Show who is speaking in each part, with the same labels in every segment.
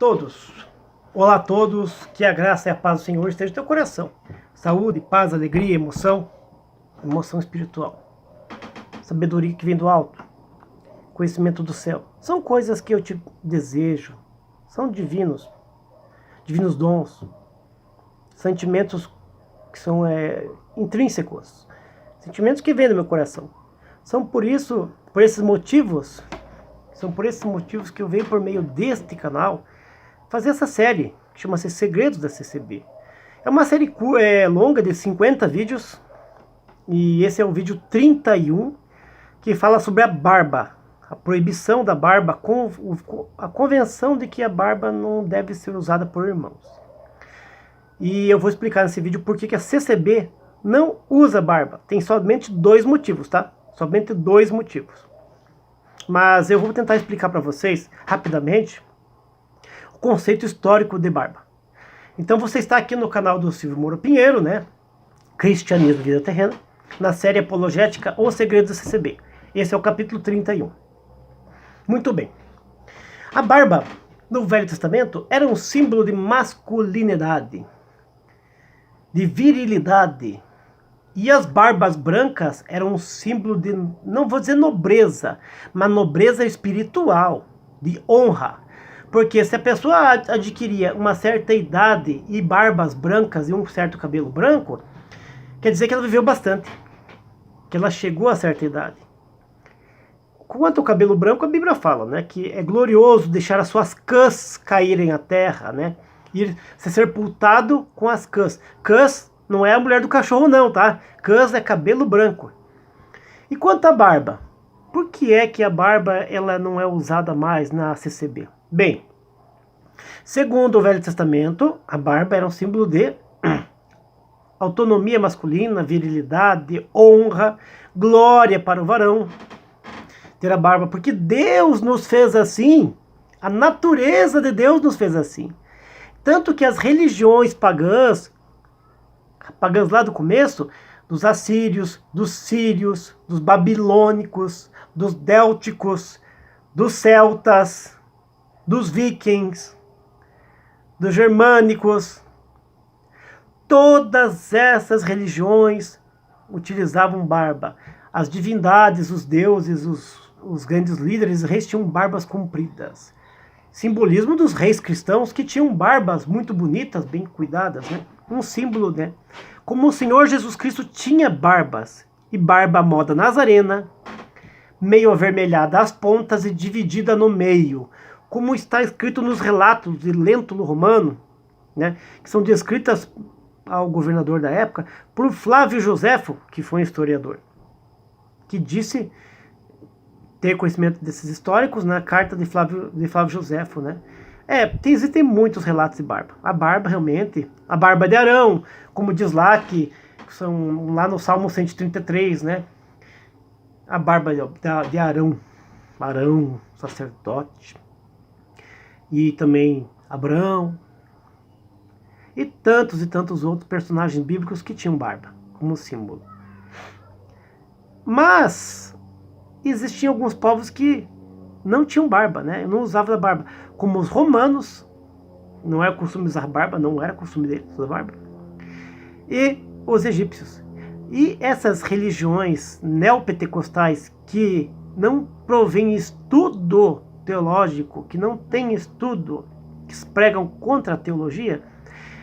Speaker 1: todos! Olá a todos, que a graça e a paz do Senhor esteja no teu coração. Saúde, paz, alegria, emoção espiritual. Sabedoria que vem do alto, conhecimento do céu. São coisas que eu te desejo, são divinos dons, sentimentos que são intrínsecos, sentimentos que vêm do meu coração. São por esses motivos que eu venho por meio deste canal fazer essa série, que chama-se Segredos da CCB. É uma série longa, de 50 vídeos, e esse é o vídeo 31, que fala sobre a barba, a proibição da barba, a convenção de que a barba não deve ser usada por irmãos. E eu vou explicar nesse vídeo por que a CCB não usa barba. Tem somente 2 motivos, tá? Somente 2 motivos. Mas eu vou tentar explicar para vocês, rapidamente, o conceito histórico de barba. Então você está aqui no canal do Silvio Moura Pinheiro, né? Cristianismo, Vida Terrena, na série apologética Os Segredos da CCB. Esse é o capítulo 31. Muito bem. A barba, no Velho Testamento, era um símbolo de masculinidade, de virilidade. E as barbas brancas eram um símbolo de, não vou dizer nobreza, mas nobreza espiritual, de honra. Porque se a pessoa adquiria uma certa idade e barbas brancas e um certo cabelo branco, quer dizer que ela viveu bastante, que ela chegou a certa idade. Quanto ao cabelo branco, a Bíblia fala, né, que é glorioso deixar as suas cãs caírem à terra, né, e ser sepultado com as cãs. Cãs não é a mulher do cachorro não, tá? Cãs é cabelo branco. E quanto à barba? Por que é que a barba ela não é usada mais na CCB? Bem, segundo o Velho Testamento, a barba era um símbolo de autonomia masculina, virilidade, honra, glória para o varão ter a barba, porque Deus nos fez assim, a natureza de Deus nos fez assim. Tanto que as religiões pagãs lá do começo, dos assírios, dos sírios, dos babilônicos, dos délticos, dos celtas, dos vikings, dos germânicos, todas essas religiões utilizavam barba. As divindades, os deuses, os grandes líderes, reis tinham barbas compridas. Simbolismo dos reis cristãos que tinham barbas muito bonitas, bem cuidadas, né? Um símbolo, né? Como o Senhor Jesus Cristo tinha barbas, e barba moda nazarena, meio avermelhada às pontas e dividida no meio, como está escrito nos relatos de Lentulus Romano, né? Que são descritas ao governador da época por Flávio Joséfo, que foi um historiador, que disse ter conhecimento desses históricos na carta de Flávio Joséfo, né? Existem muitos relatos de barba. A barba realmente, a barba de Arão, como diz lá, que são lá no Salmo 133, né? A barba de Arão, sacerdote, e também Abraão, e tantos outros personagens bíblicos que tinham barba como símbolo. Mas existiam alguns povos que não tinham barba, né? Não usavam a barba, como os romanos. Não era costume usar barba, não era costume deles usar barba. E os egípcios. E essas religiões neopentecostais que não provêm estudo teológico, que não têm estudo, que pregam contra a teologia,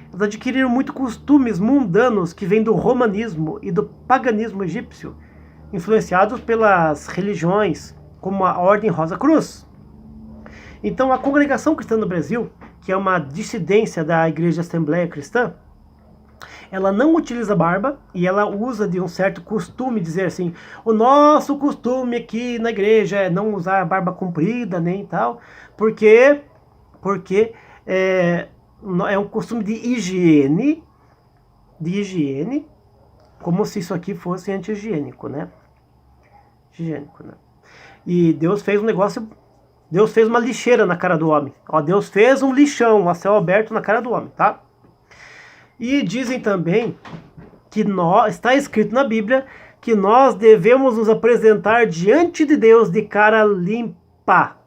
Speaker 1: elas adquiriram muito costumes mundanos que vêm do romanismo e do paganismo egípcio, influenciados pelas religiões como a Ordem Rosa Cruz. Então a Congregação Cristã no Brasil, que é uma dissidência da Igreja Assembleia Cristã, ela não utiliza barba e ela usa de um certo costume, dizer assim, o nosso costume aqui na igreja é não usar barba comprida nem tal, porque é um costume de higiene, como se isso aqui fosse anti-higiênico, né? E Deus fez um negócio, Deus fez uma lixeira na cara do homem. Ó, Deus fez um lixão a céu aberto na cara do homem, tá? E dizem também que está escrito na Bíblia que nós devemos nos apresentar diante de Deus de cara limpa.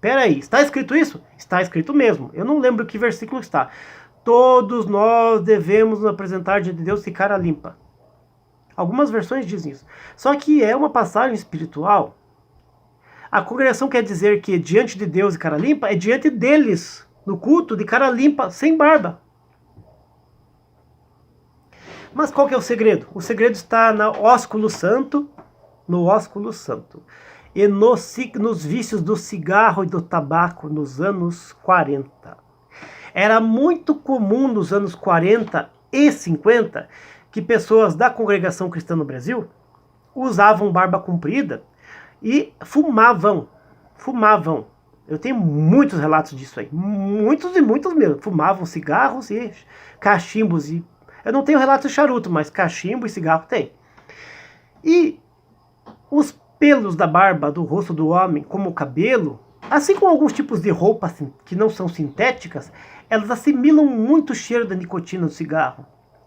Speaker 1: peraí, está escrito isso? Está escrito mesmo. Eu não lembro que versículo está. Todos nós devemos nos apresentar diante de Deus de cara limpa. Algumas versões dizem isso. Só que é uma passagem espiritual. A congregação quer dizer que diante de Deus de cara limpa é diante deles, no culto de cara limpa, sem barba. Mas qual que é o segredo? O segredo está no ósculo santo, e nos vícios do cigarro e do tabaco nos anos 40. Era muito comum nos anos 40 e 50 que pessoas da congregação cristã no Brasil usavam barba comprida e fumavam. Eu tenho muitos relatos disso aí, muitos e muitos mesmo. Fumavam cigarros e cachimbos. Eu não tenho relato de charuto, mas cachimbo e cigarro tem. E os pelos da barba, do rosto do homem, como o cabelo, assim como alguns tipos de roupas que não são sintéticas, elas assimilam muito o cheiro da nicotina do cigarro.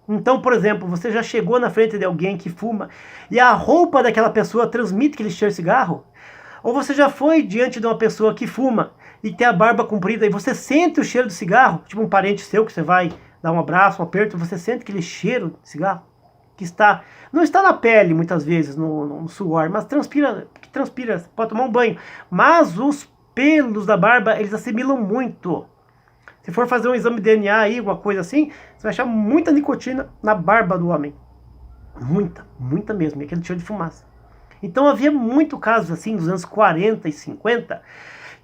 Speaker 1: Então, por exemplo, você já chegou na frente de alguém que fuma e a roupa daquela pessoa transmite aquele cheiro de cigarro? Ou você já foi diante de uma pessoa que fuma e tem a barba comprida e você sente o cheiro do cigarro, tipo um parente seu que você vai dar um abraço, um aperto, você sente aquele cheiro de cigarro que não está na pele muitas vezes, no suor, mas transpira, você pode tomar um banho. Mas os pelos da barba, eles assimilam muito. Se for fazer um exame de DNA aí, alguma coisa assim, você vai achar muita nicotina na barba do homem. Muita mesmo, é aquele cheiro de fumaça. Então havia muito casos assim, nos anos 40 e 50,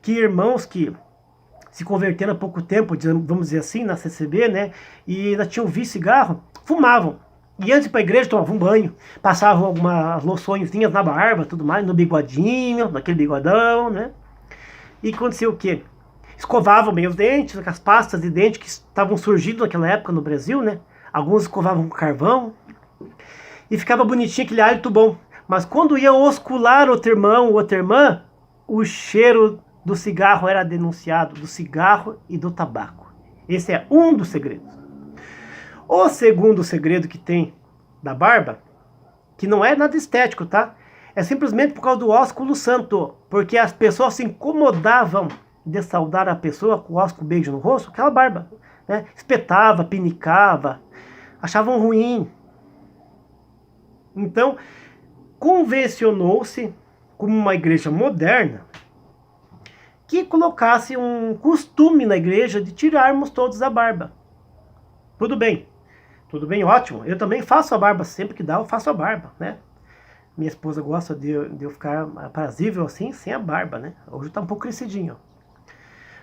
Speaker 1: que irmãos que se converteram há pouco tempo, vamos dizer assim, na CCB, né, e ainda tinham visto cigarro, fumavam. E antes de ir para a igreja tomavam um banho, passavam algumas loçõezinhas na barba, tudo mais, no bigodinho, naquele bigodão, né. E acontecia o quê? Escovavam bem os dentes, com as pastas de dente que estavam surgindo naquela época no Brasil, né. Alguns escovavam com carvão, e ficava bonitinho aquele hálito bom. Mas quando ia oscular outro irmão ou outra irmã, o cheiro do cigarro era denunciado, do cigarro e do tabaco. Esse é um dos segredos. O segundo segredo que tem da barba, que não é nada estético, tá? É simplesmente por causa do ósculo santo, porque as pessoas se incomodavam de saudar a pessoa com o ósculo beijo no rosto, aquela barba, né? Espetava, pinicava, achavam ruim. Então, convencionou-se, como uma igreja moderna, que colocasse um costume na igreja de tirarmos todos a barba. Tudo bem, ótimo. Eu também faço a barba, sempre que dá eu faço a barba, né? Minha esposa gosta de eu ficar aprazível assim, sem a barba, né? Hoje tá um pouco crescidinho.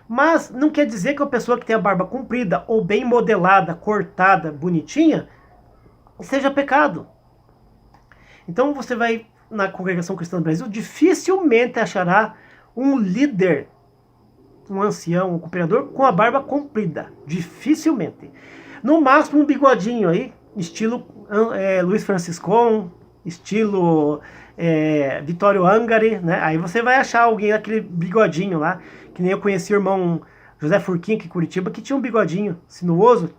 Speaker 1: Mas não quer dizer que a pessoa que tem a barba comprida, ou bem modelada, cortada, bonitinha, seja pecado. Então você vai na congregação cristã do Brasil, dificilmente achará um líder, um ancião, um cooperador com a barba comprida. Dificilmente. No máximo um bigodinho aí, estilo Luiz Franciscon, estilo Vittorio Angari, né? Aí você vai achar alguém naquele bigodinho lá, que nem eu conheci o irmão José Furquim aqui em Curitiba, que tinha um bigodinho sinuoso.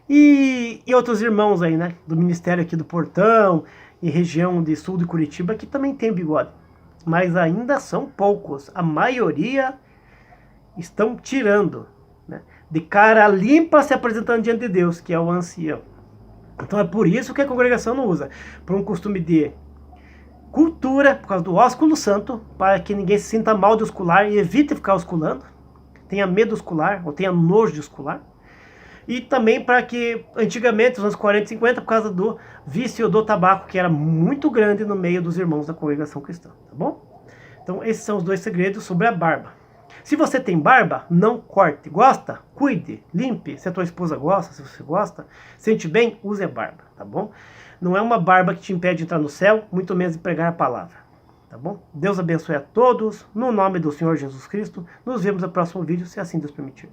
Speaker 1: E outros irmãos aí, né? Do ministério aqui do Portão, e região de sul de Curitiba, que também tem bigode. Mas ainda são poucos. A maioria estão tirando, né? De cara limpa se apresentando diante de Deus, que é o ancião. Então é por isso que a congregação não usa. Por um costume de cultura, por causa do ósculo santo, para que ninguém se sinta mal de oscular e evite ficar osculando. Tenha medo de oscular, ou tenha nojo de oscular. E também para que, antigamente, nos anos 40 e 50, por causa do vício do tabaco, que era muito grande no meio dos irmãos da congregação cristã, tá bom? Então, esses são os dois segredos sobre a barba. Se você tem barba, não corte. Gosta? Cuide, limpe. Se a tua esposa gosta, se você gosta, sente bem, use a barba, tá bom? Não é uma barba que te impede de entrar no céu, muito menos de pregar a palavra, tá bom? Deus abençoe a todos, no nome do Senhor Jesus Cristo. Nos vemos no próximo vídeo, se assim Deus permitir.